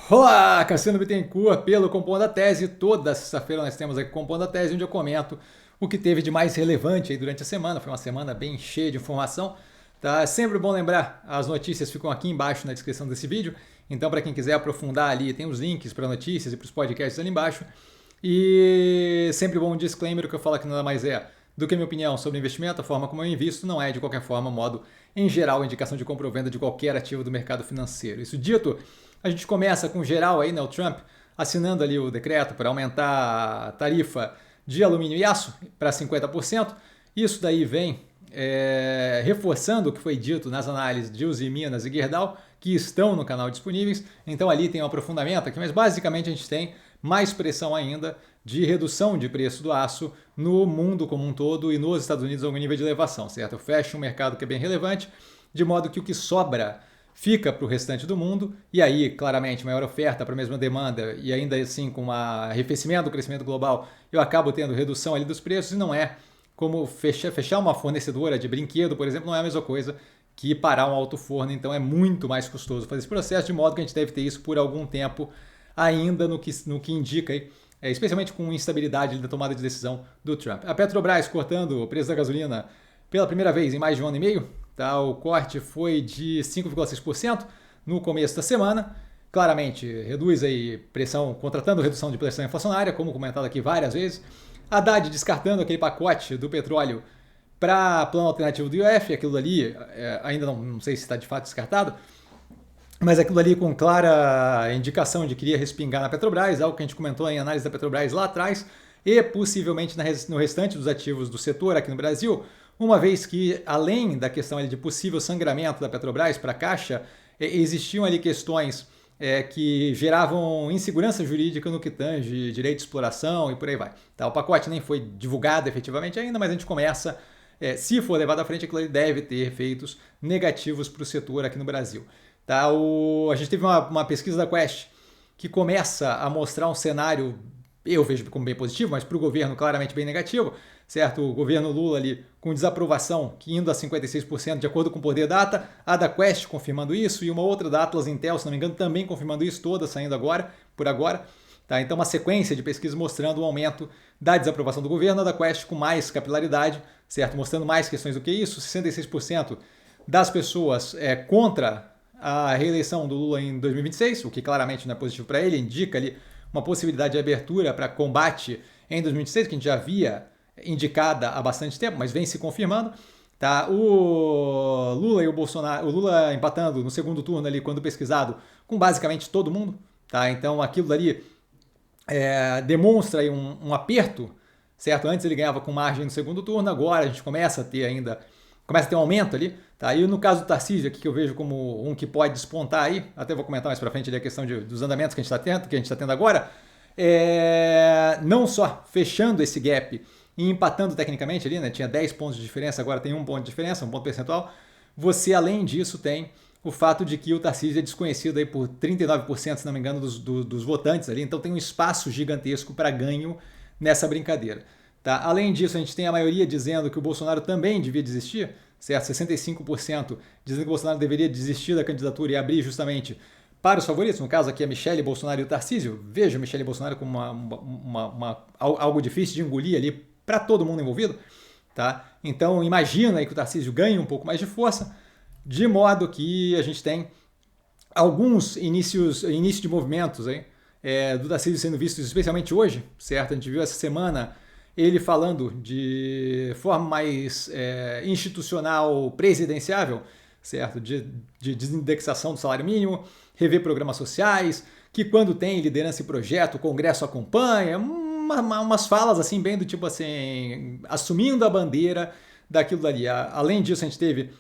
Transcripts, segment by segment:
Olá, Cassiano Bittencourt, pelo Compondo a Tese. Toda sexta-feira nós temos aqui o Compondo a Tese, onde eu comento o que teve de mais relevante aí durante a semana. Foi uma semana bem cheia de informação. Tá? É sempre bom lembrar, as notícias ficam aqui embaixo na descrição desse vídeo. Então, para quem quiser aprofundar ali, tem os links para notícias e para os podcasts ali embaixo. E sempre bom um disclaimer, o que eu falo aqui nada mais é do que a minha opinião sobre investimento, a forma como eu invisto, não é de qualquer forma, modo em geral, indicação de compra ou venda de qualquer ativo do mercado financeiro. Isso dito, a gente começa com geral aí, né, o Trump assinando ali o decreto para aumentar a tarifa de alumínio e aço para 50%. Isso daí vem reforçando o que foi dito nas análises de Uzi Minas e Gerdau, que estão no canal disponíveis. Então ali tem um aprofundamento aqui, mas basicamente a gente tem mais pressão ainda de redução de preço do aço no mundo como um todo e nos Estados Unidos a algum nível de elevação, certo? Fecha um mercado que é bem relevante, de modo que o que sobra fica para o restante do mundo, e aí, claramente, maior oferta para a mesma demanda, e ainda assim com um arrefecimento do crescimento global, eu acabo tendo redução ali dos preços, e não é como fechar uma fornecedora de brinquedo, por exemplo, não é a mesma coisa que parar um alto forno, então é muito mais custoso fazer esse processo, de modo que a gente deve ter isso por algum tempo ainda no que indica aí, especialmente com instabilidade da tomada de decisão do Trump. A Petrobras cortando o preço da gasolina pela primeira vez em mais de um ano e meio, tá? O corte foi de 5,6% no começo da semana. Claramente reduz aí pressão, contratando redução de pressão inflacionária, como comentado aqui várias vezes. Haddad descartando aquele pacote do petróleo para plano alternativo do IOF, aquilo ali ainda não sei se está de fato descartado, mas aquilo ali com clara indicação de que iria respingar na Petrobras, algo que a gente comentou em análise da Petrobras lá atrás, e possivelmente no restante dos ativos do setor aqui no Brasil, uma vez que, além da questão ali de possível sangramento da Petrobras para a Caixa, existiam ali questões que geravam insegurança jurídica no que tange direito de exploração e por aí vai. Tá, o pacote nem foi divulgado efetivamente ainda, mas a gente começa, se for levado à frente, aquilo ali deve ter efeitos negativos para o setor aqui no Brasil. Tá, a gente teve uma pesquisa da Quest que começa a mostrar um cenário, eu vejo como bem positivo, mas para o governo claramente bem negativo, certo? O governo Lula ali com desaprovação que indo a 56% de acordo com o Poder Data, a da Quest confirmando isso e uma outra da Atlas Intel, se não me engano, também confirmando isso, todas saindo agora, por agora. Tá? Então uma sequência de pesquisas mostrando o aumento da desaprovação do governo, a da Quest com mais capilaridade, certo? Mostrando mais questões do que isso, 66% das pessoas contra a reeleição do Lula em 2026, o que claramente não é positivo para ele, indica ali uma possibilidade de abertura para combate em 2026, que a gente já havia indicada há bastante tempo, mas vem se confirmando. Tá? O Lula e o Bolsonaro, o Lula empatando no segundo turno ali, quando pesquisado, com basicamente todo mundo. Tá? Então aquilo ali demonstra aí um aperto, certo? Antes ele ganhava com margem no segundo turno, agora a gente começa a ter um aumento ali. Tá? E no caso do Tarcísio, aqui que eu vejo como um que pode despontar aí, até vou comentar mais para frente ali a questão dos andamentos que a gente está tendo agora, não só fechando esse gap e empatando tecnicamente ali, né? Tinha 10 pontos de diferença, agora tem 1 ponto de diferença, 1 ponto percentual. Você, além disso, tem o fato de que o Tarcísio é desconhecido aí por 39%, se não me engano, dos votantes ali, então tem um espaço gigantesco para ganho nessa brincadeira. Tá? Além disso, a gente tem a maioria dizendo que o Bolsonaro também devia desistir, certo? 65% dizendo que o Bolsonaro deveria desistir da candidatura e abrir justamente para os favoritos, no caso aqui a Michelle Bolsonaro e o Tarcísio. Veja Michelle Bolsonaro como algo difícil de engolir ali para todo mundo envolvido. Tá? Então imagina aí que o Tarcísio ganhe um pouco mais de força, de modo que a gente tem alguns início de movimentos aí, do Tarcísio sendo vistos especialmente hoje, certo? A gente viu essa semana ele falando de forma mais institucional, presidenciável, certo? De desindexação do salário mínimo, rever programas sociais, que quando tem liderança e projeto, o Congresso acompanha, umas falas assim, bem do tipo assim, assumindo a bandeira daquilo dali. Além disso, a gente teve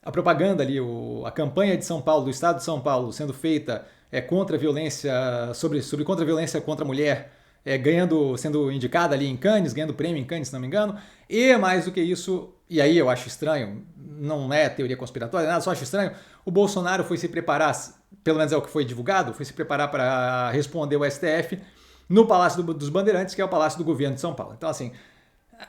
a propaganda ali, a campanha de São Paulo, do Estado de São Paulo, sendo feita contra a violência, sobre contra a violência contra a mulher, sendo indicada ali em Cannes, ganhando prêmio em Cannes, se não me engano, e mais do que isso, e aí eu acho estranho, não é teoria conspiratória, nada, só acho estranho, o Bolsonaro foi se preparar, pelo menos é o que foi divulgado, foi se preparar para responder o STF no Palácio dos Bandeirantes, que é o Palácio do Governo de São Paulo. Então, assim,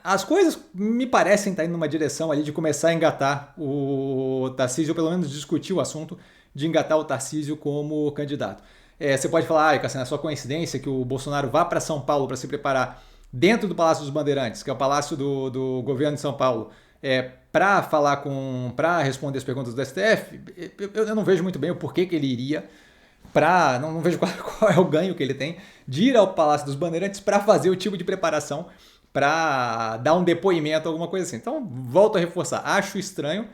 as coisas me parecem estar indo numa direção ali de começar a engatar o Tarcísio, ou pelo menos discutir o assunto de engatar o Tarcísio como candidato. Você pode falar, Cassiano, é só coincidência que o Bolsonaro vá para São Paulo para se preparar dentro do Palácio dos Bandeirantes, que é o palácio do governo de São Paulo, para responder as perguntas do STF. Eu não vejo muito bem o porquê que ele iria. Não vejo qual é o ganho que ele tem de ir ao Palácio dos Bandeirantes para fazer o tipo de preparação para dar um depoimento, alguma coisa assim. Então, volto a reforçar, acho estranho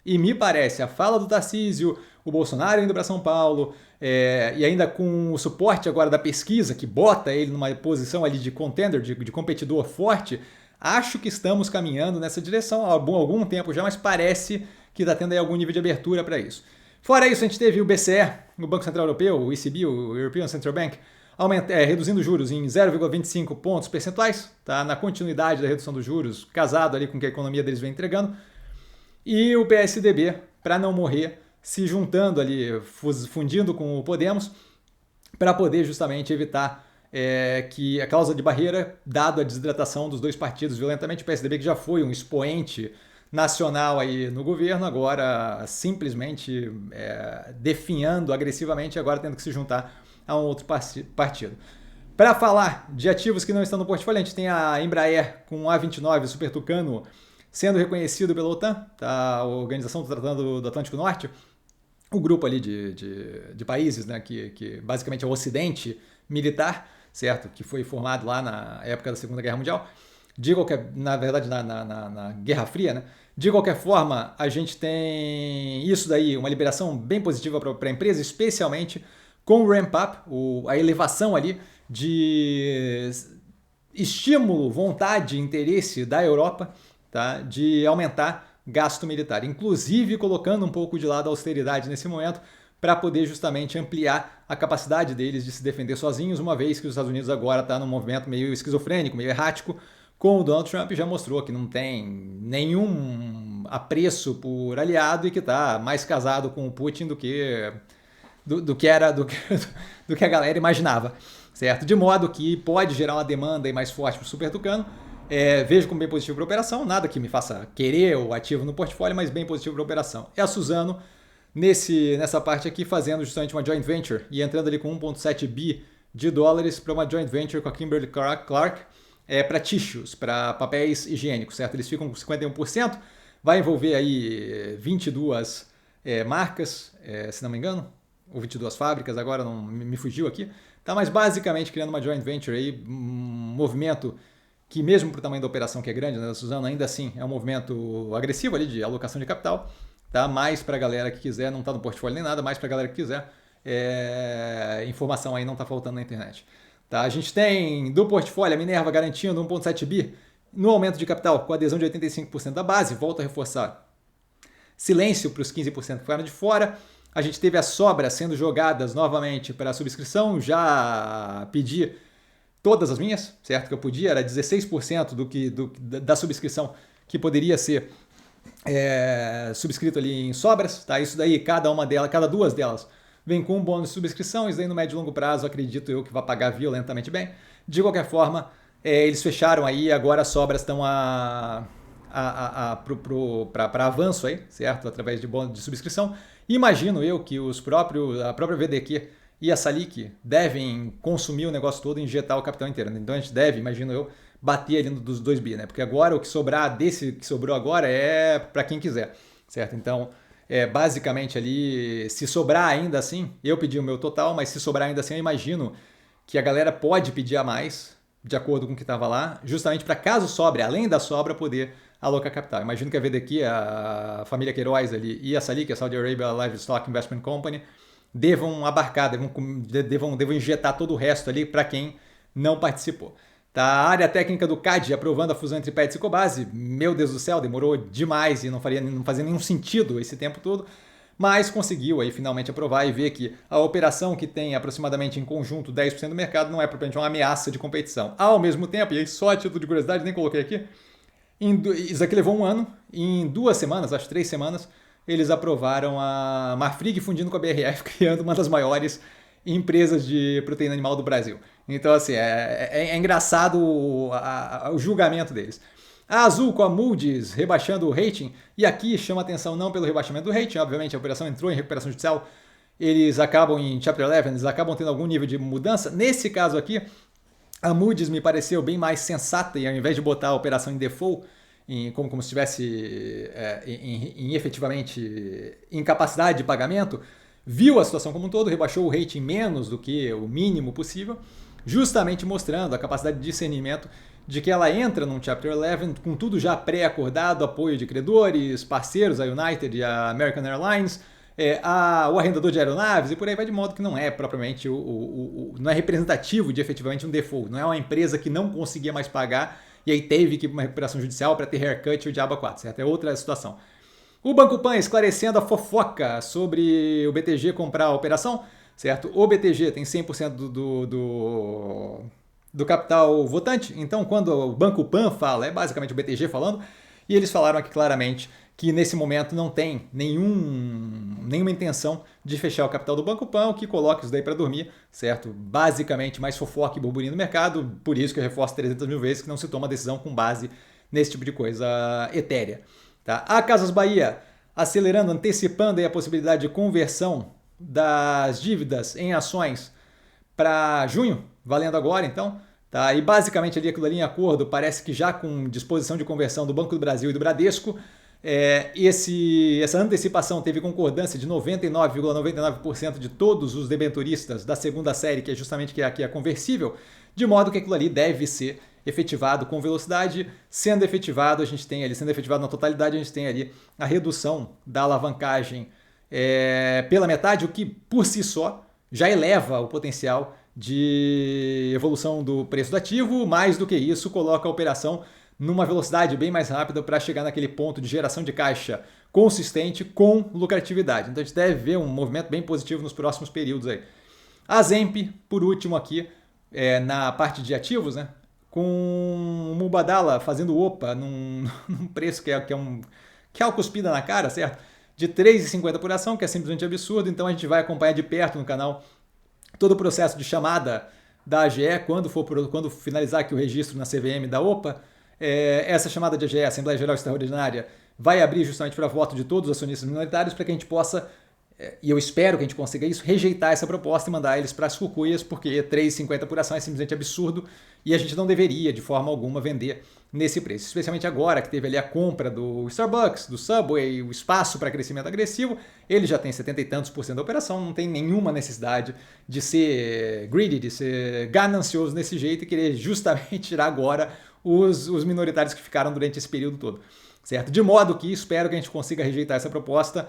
e me parece a fala do Tarcísio, o Bolsonaro indo para São Paulo, e ainda com o suporte agora da pesquisa, que bota ele numa posição ali de contender, de competidor forte, acho que estamos caminhando nessa direção há algum tempo já, mas parece que está tendo aí algum nível de abertura para isso. Fora isso, a gente teve o BCE, o Banco Central Europeu, o ECB, o European Central Bank, reduzindo juros em 0,25 pontos percentuais, tá? Na continuidade da redução dos juros, casado ali com o que a economia deles vem entregando. E o PSDB, para não morrer, se juntando ali, fundindo com o Podemos, para poder justamente evitar que a cláusula de barreira, dado a desidratação dos dois partidos violentamente, o PSDB que já foi um expoente nacional aí no governo, agora simplesmente definhando agressivamente, agora tendo que se juntar a um outro partido. Para falar de ativos que não estão no portfólio, a gente tem a Embraer com o A29 Super Tucano sendo reconhecido pela OTAN, tá? A Organização do Tratado do Atlântico Norte, o grupo ali de países, né, que basicamente é o Ocidente militar, certo? Que foi formado lá na época da Segunda Guerra Mundial, na verdade na Guerra Fria, né? De qualquer forma, a gente tem isso daí, uma liberação bem positiva para a empresa, especialmente com o ramp-up, a elevação ali de estímulo, vontade, interesse da Europa, tá, de aumentar gasto militar, inclusive colocando um pouco de lado a austeridade nesse momento para poder justamente ampliar a capacidade deles de se defender sozinhos, uma vez que os Estados Unidos agora está num movimento meio esquizofrênico, meio errático, com o Donald Trump já mostrou que não tem nenhum apreço por aliado e que está mais casado com o Putin do que a galera imaginava, certo? De modo que pode gerar uma demanda aí mais forte para o Super Tucano. Vejo como bem positivo para a operação, nada que me faça querer o ativo no portfólio, mas bem positivo para a operação. É a Suzano nessa parte aqui fazendo justamente uma joint venture e entrando ali com 1,7 bi de dólares para uma joint venture com a Kimberly Clark, para tissues, para papéis higiênicos, certo? Eles ficam com 51%, vai envolver aí 22 marcas, se não me engano, ou 22 fábricas, agora não me fugiu aqui, tá? Mas basicamente criando uma joint venture aí, um movimento que mesmo para o tamanho da operação que é grande, né, da Suzano, ainda assim é um movimento agressivo ali de alocação de capital, tá? Mais para a galera que quiser, não está no portfólio nem nada, mais para a galera que quiser, informação aí não está faltando na internet. Tá? A gente tem do portfólio a Minerva garantindo 1,7 bi no aumento de capital com adesão de 85% da base, volto a reforçar. Silêncio para os 15% que ficaram de fora. A gente teve as sobras sendo jogadas novamente para a subscrição, já pedi todas as minhas, certo? Que eu podia, era 16% da subscrição que poderia ser subscrito ali em sobras, tá? Isso daí, cada duas delas vem com um bônus de subscrição, isso daí no médio e longo prazo acredito eu que vai pagar violentamente bem. De qualquer forma, eles fecharam aí, agora as sobras estão para avanço aí, certo? Através de bônus de subscrição. Imagino eu que a própria VDQ e a Salic devem consumir o negócio todo e injetar o capital inteiro. Então a gente deve, imagino eu, bater ali dos 2 bi, né? Porque agora o que sobrar desse que sobrou agora é para quem quiser, certo? Então, basicamente ali, se sobrar ainda assim, eu pedi o meu total, mas se sobrar ainda assim, eu imagino que a galera pode pedir a mais, de acordo com o que estava lá, justamente para caso sobre, além da sobra, poder alocar capital. Imagino que a VDQ, a família Queiroz ali e a Salic, a Saudi Arabia Livestock Investment Company, devam abarcar, devam injetar todo o resto ali para quem não participou. Tá? A área técnica do CAD aprovando a fusão entre Pets e Cobase, meu Deus do céu, demorou demais e não fazia nenhum sentido esse tempo todo, mas conseguiu aí finalmente aprovar e ver que a operação que tem aproximadamente em conjunto 10% do mercado não é propriamente uma ameaça de competição. Ao mesmo tempo, e aí só a título de curiosidade, nem coloquei aqui, isso aqui levou 1 ano, em 2 semanas, acho 3 semanas, eles aprovaram a Marfrig fundindo com a BRF, criando uma das maiores empresas de proteína animal do Brasil. Então, assim, é engraçado o julgamento deles. A Azul com a Moody's rebaixando o rating, e aqui chama atenção não pelo rebaixamento do rating, obviamente a operação entrou em recuperação judicial eles acabam em Chapter 11, eles acabam tendo algum nível de mudança. Nesse caso aqui, a Moody's me pareceu bem mais sensata e ao invés de botar a operação em default, como se estivesse efetivamente incapacidade de pagamento, viu a situação como um todo, rebaixou o rating menos do que o mínimo possível, justamente mostrando a capacidade de discernimento de que ela entra num Chapter 11 com tudo já pré-acordado, apoio de credores, parceiros, a United e a American Airlines, o arrendador de aeronaves e por aí vai, de modo que não é propriamente não é representativo de efetivamente um default, não é uma empresa que não conseguia mais pagar e aí teve que ir para uma recuperação judicial para ter haircut e o diabo 4, certo? É outra situação. O Banco Pan esclarecendo a fofoca sobre o BTG comprar a operação, certo? O BTG tem 100% do capital votante, então quando o Banco Pan fala, é basicamente o BTG falando, e eles falaram aqui claramente que nesse momento não tem nenhuma intenção de fechar o capital do Banco Pan, o que coloca isso daí para dormir, certo? Basicamente mais fofoca e burburinho no mercado, por isso que eu reforço 300 mil vezes que não se toma decisão com base nesse tipo de coisa etérea. Tá? A Casas Bahia acelerando, antecipando aí a possibilidade de conversão das dívidas em ações para junho, valendo agora então. Tá? E basicamente ali aquilo ali em acordo, parece que já com disposição de conversão do Banco do Brasil e do Bradesco, essa antecipação teve concordância de 99,99% de todos os debenturistas da segunda série, que é justamente que aqui é conversível, de modo que aquilo ali deve ser efetivado com velocidade. Sendo efetivado, a gente tem ali, sendo efetivado na totalidade, a gente tem ali a redução da alavancagem pela metade, o que por si só já eleva o potencial de evolução do preço do ativo. Mais do que isso, coloca a operação numa velocidade bem mais rápida para chegar naquele ponto de geração de caixa consistente com lucratividade. Então a gente deve ver um movimento bem positivo nos próximos períodos aí. A Zemp, por último aqui, na parte de ativos, né? Com o Mubadala fazendo opa num preço que é uma cuspida na cara, certo? De 3,50 por ação, que é simplesmente absurdo. Então a gente vai acompanhar de perto no canal todo o processo de chamada da AGE, quando finalizar aqui o registro na CVM da OPA. Essa chamada de AGE, Assembleia Geral Extraordinária, vai abrir justamente para voto de todos os acionistas minoritários para que a gente possa, e eu espero que a gente consiga isso, rejeitar essa proposta e mandar eles para as cucuias, porque 3,50 por ação é simplesmente absurdo e a gente não deveria de forma alguma vender nesse preço, especialmente agora que teve ali a compra do Starbucks, do Subway, o espaço para crescimento agressivo. Ele já tem 70 e tantos % da operação, não tem nenhuma necessidade de ser greedy, de ser ganancioso nesse jeito e querer justamente tirar agora os minoritários que ficaram durante esse período todo, certo? De modo que espero que a gente consiga rejeitar essa proposta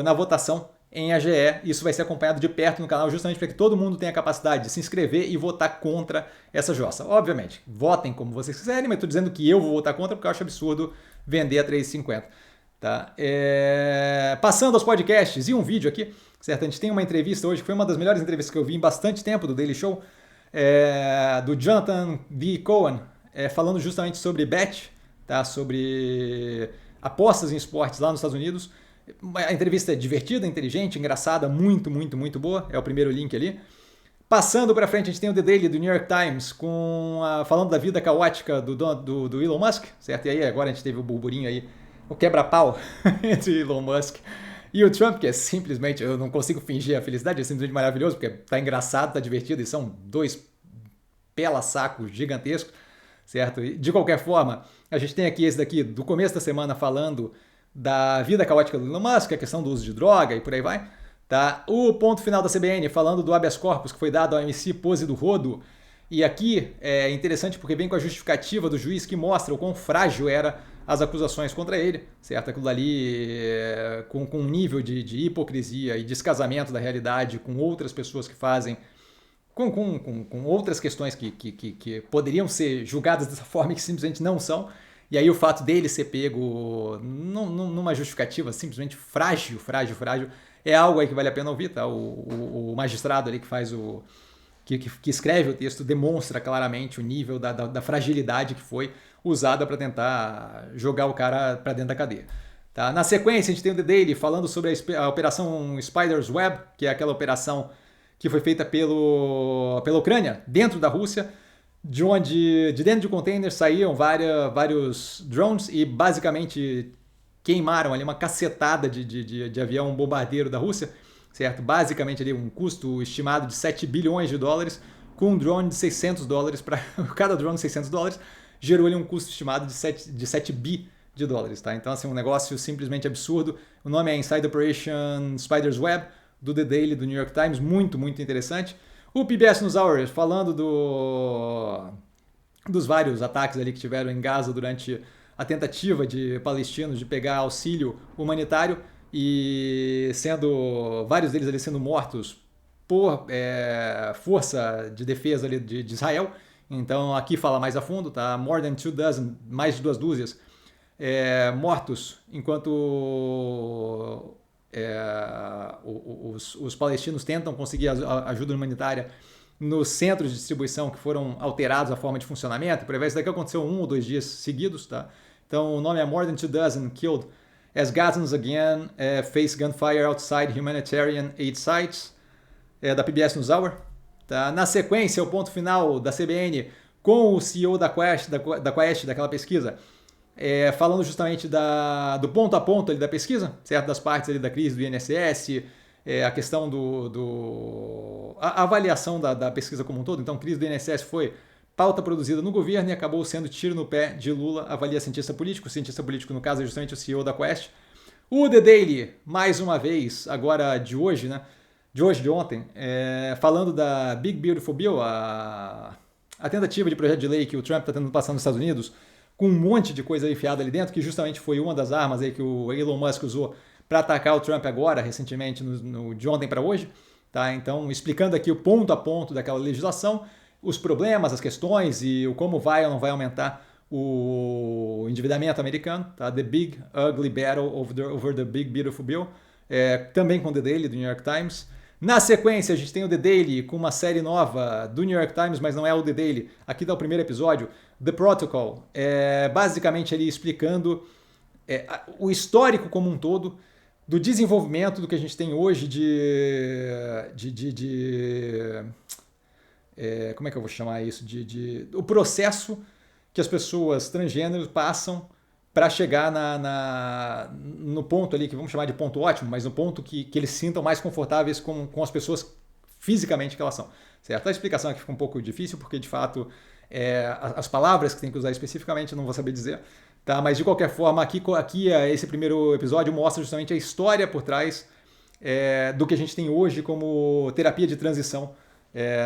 na votação em AGE. Isso vai ser acompanhado de perto no canal, justamente para que todo mundo tenha a capacidade de se inscrever e votar contra essa jossa. Obviamente, votem como vocês quiserem, mas estou dizendo que eu vou votar contra porque eu acho absurdo vender a 3,50. Tá? Passando aos podcasts e um vídeo aqui, certo? A gente tem uma entrevista hoje, que foi uma das melhores entrevistas que eu vi em bastante tempo do Daily Show, do Jonathan V. Cohen, falando justamente sobre bet, tá? Sobre apostas em esportes lá nos Estados Unidos. A entrevista é divertida, inteligente, engraçada, muito, muito, muito boa. É o primeiro link ali. Passando para frente, a gente tem o The Daily do New York Times falando da vida caótica do Elon Musk, certo? E aí agora a gente teve o burburinho aí, o quebra-pau entre Elon Musk e o Trump, que é simplesmente, eu não consigo fingir a felicidade, é simplesmente maravilhoso, porque tá engraçado, tá divertido, e são dois pela-sacos gigantescos, certo? E de qualquer forma, a gente tem aqui esse daqui do começo da semana falando da vida caótica do Elon Musk, a questão do uso de droga e por aí vai. Tá? O ponto final da CBN falando do habeas corpus que foi dado ao MC Pose do Rodo. E aqui é interessante porque vem com a justificativa do juiz que mostra o quão frágil era as acusações contra ele, certo? Aquilo ali com um nível de hipocrisia e descasamento da realidade com outras pessoas que fazem, com outras questões que poderiam ser julgadas dessa forma e que simplesmente não são. E aí o fato dele ser pego numa justificativa simplesmente frágil, é algo aí que vale a pena ouvir, tá? O magistrado ali que faz que escreve o texto demonstra claramente o nível da fragilidade que foi usada para tentar jogar o cara para dentro da cadeia. Tá? Na sequência, a gente tem o The Daily falando sobre a operação Spider's Web, que é aquela operação que foi feita pela Ucrânia, dentro da Rússia, de dentro de containers saíam vários drones e basicamente queimaram ali uma cacetada de avião bombardeiro da Rússia, certo? Basicamente ali um custo estimado de 7 bilhões de dólares, com um drone de 600 dólares para cada drone de 600 dólares, gerou ali um custo estimado de 7 bi de dólares, tá? Então, assim, um negócio simplesmente absurdo. O nome é Inside Operation Spider's Web, do The Daily, do New York Times, muito, muito interessante. O PBS NewsHour, falando dos vários ataques ali que tiveram em Gaza durante a tentativa de palestinos de pegar auxílio humanitário e vários deles ali sendo mortos por força de defesa ali de Israel. Então aqui fala mais a fundo, tá? More than 2 dozen, mais de 2 dúzias mortos enquanto os palestinos tentam conseguir ajuda humanitária nos centros de distribuição que foram alterados a forma de funcionamento. Por exemplo, isso daqui aconteceu 1 ou 2 dias seguidos, tá? Então o nome é More than 2 dozen killed as Gazans again face gunfire outside humanitarian aid sites, da PBS NewsHour. Tá? Na sequência, o ponto final da CBN com o CEO da Quest, daquela pesquisa, falando justamente do ponto a ponto ali da pesquisa, certo? Das partes ali da crise do INSS, a questão a avaliação da pesquisa como um todo. Então, crise do INSS foi pauta produzida no governo e acabou sendo tiro no pé de Lula, avalia cientista político. O cientista político, no caso, é justamente o CEO da Quest. O The Daily, mais uma vez, agora de hoje, né? De ontem, falando da Big Beautiful Bill, a tentativa de projeto de lei que o Trump está tentando passar nos Estados Unidos, com um monte de coisa enfiada ali dentro, que justamente foi uma das armas aí que o Elon Musk usou para atacar o Trump agora, recentemente, de ontem para hoje. Tá? Então, explicando aqui o ponto a ponto daquela legislação, os problemas, as questões e o como vai ou não vai aumentar o endividamento americano. Tá? The Big Ugly Battle over the Big Beautiful Bill, também com o The Daily, do New York Times. Na sequência, a gente tem o The Daily com uma série nova do New York Times, mas não é o The Daily. Aqui está o primeiro episódio, The Protocol. Basicamente ali explicando o histórico como um todo do desenvolvimento do que a gente tem hoje como é que eu vou chamar isso? O processo que as pessoas transgêneros passam para chegar no ponto ali, que vamos chamar de ponto ótimo, mas no ponto que eles se sintam mais confortáveis com as pessoas fisicamente que elas são. Certo? A explicação aqui fica um pouco difícil, porque de fato as palavras que tem que usar especificamente eu não vou saber dizer. Tá? Mas de qualquer forma, aqui esse primeiro episódio mostra justamente a história por trás do que a gente tem hoje como terapia de transição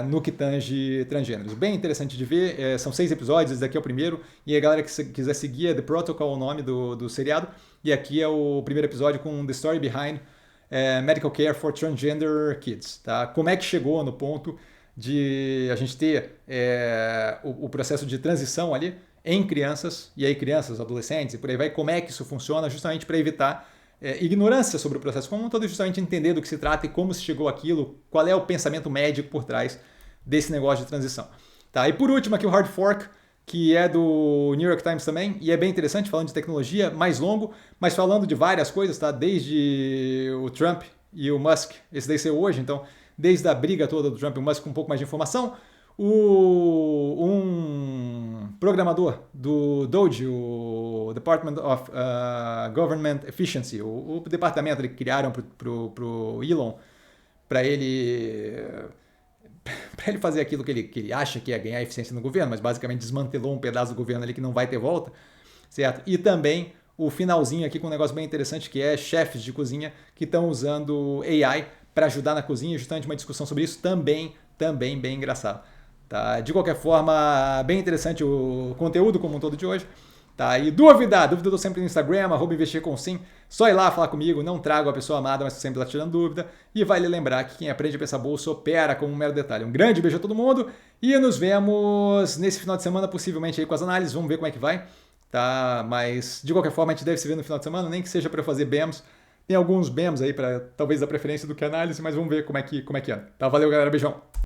no que tange transgêneros. Bem interessante de ver, são 6 episódios, esse daqui é o primeiro, e a galera que quiser seguir é The Protocol, o nome do seriado, e aqui é o primeiro episódio com The Story Behind Medical Care for Transgender Kids. Tá? Como é que chegou no ponto de a gente ter o processo de transição ali em crianças, e aí crianças, adolescentes e por aí vai, como é que isso funciona, justamente para evitar ignorância sobre o processo como um todo, justamente entender do que se trata e como se chegou aquilo, qual é o pensamento médico por trás desse negócio de transição. Tá? E por último aqui o Hard Fork, que é do New York Times também, e é bem interessante, falando de tecnologia, mais longo, mas falando de várias coisas, tá? Desde o Trump e o Musk, esse daí saiu hoje, então, desde a briga toda do Trump e o Musk com um pouco mais de informação, um programador do DOGE, o Department of Government Efficiency, o departamento que criaram para o Elon, para ele fazer aquilo que ele acha que é ganhar eficiência no governo, mas basicamente desmantelou um pedaço do governo ali que não vai ter volta, certo? E também o finalzinho aqui com um negócio bem interessante, que é chefes de cozinha que estão usando AI para ajudar na cozinha, justamente uma discussão sobre isso também bem engraçado. Tá? De qualquer forma, bem interessante o conteúdo como um todo de hoje. Tá? E dúvida eu dou sempre no Instagram, @investircomsim. Só ir lá falar comigo, não trago a pessoa amada, mas sempre lá tirando dúvida. E vale lembrar que quem aprende a pensar bolsa opera como um mero detalhe. Um grande beijo a todo mundo e nos vemos nesse final de semana, possivelmente aí com as análises. Vamos ver como é que vai. Tá? Mas de qualquer forma, a gente deve se ver no final de semana, nem que seja para fazer BEMs. Tem alguns BEMs aí para talvez dar preferência do que análise, mas vamos ver como é que é. Tá? Valeu, galera. Beijão.